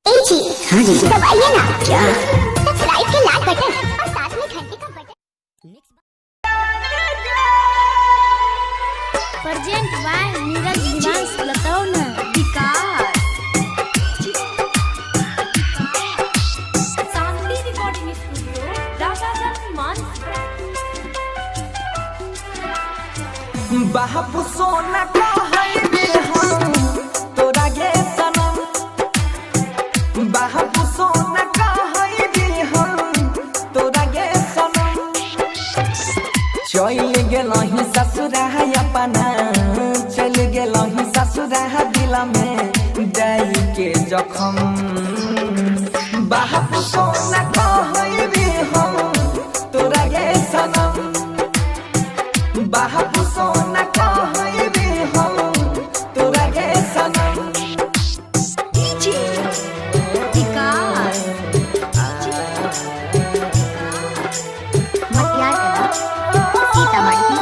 जी हाँ जी दबाइए ना क्या सब्सक्राइब के लाल बटन और साथ में घंटी का बटन। प्रेजेंट बाय नीरज निवास बताओ ना विकास शांति रिकॉर्डिंग स्टूडियो राजागंज मानसपुर। बापू सोना कहै रे हम तोरा गे सनम, बापू सोना कहै रे हम तोरा गे सनम। चल गेलही ससुरा अपना, चल गेलही ससुरा दिल में दई के जखम। बापू सोना कहै रे हम तोरा गे सनम, बापू सोना कहै रे हम तोरा गे सनम। विकास मटियार कला सीतामढ़ी।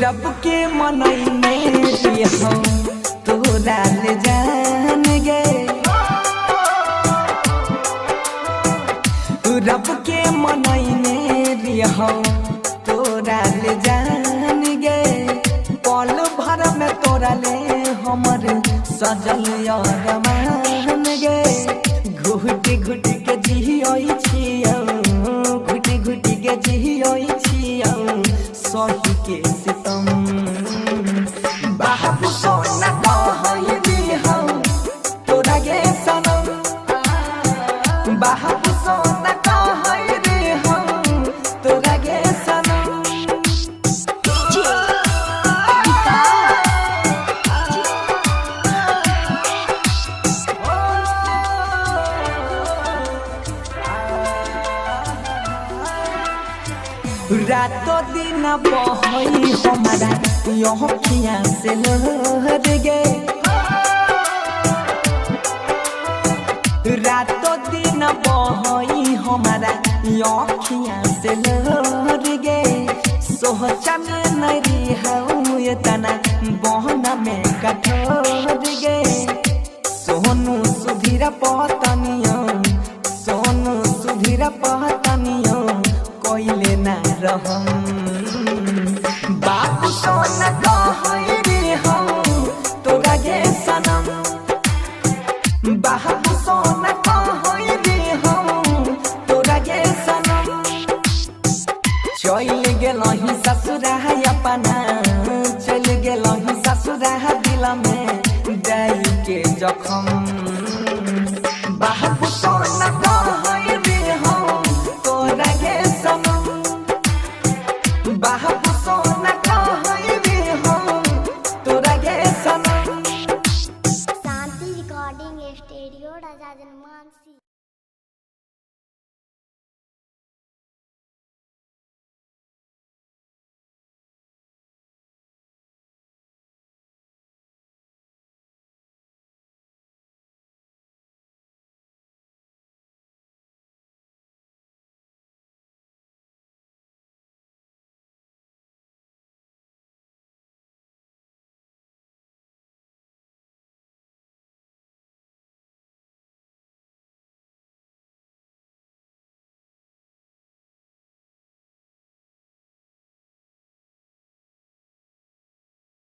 रब के मनई में हम तोरा ले जान गे, रब के मनई में हम तोरा ले जान गे। पल भर में तोरा ले हमर सजल अरमान गे। घुट घुट के जियोई छियौ, घुट घुट के जियोई छियौ सही के सितम। बापू सोना कहै रे हम तोरा गे सनम, बापू सोना कहै रे हम तोरा गे सनम। रातों दिन बहै हमारा अखिया से लहर गे, रातों दिन बहै हमारा अखिया से लहर गे। सोचन नहीं रहूं ये तना बहना में कठोर गे। सोनू सुधीर पतनियो, सोनू सुधीर पतनियो कोइले ना रहम। बापू सोना कहै रे हम तोरा गे सनम, बापू सोना कहै रे हम तोरा गे सनम। चल गेलही ससुरा अपना, चल गेलही ससुरा दिल में दई के जखम।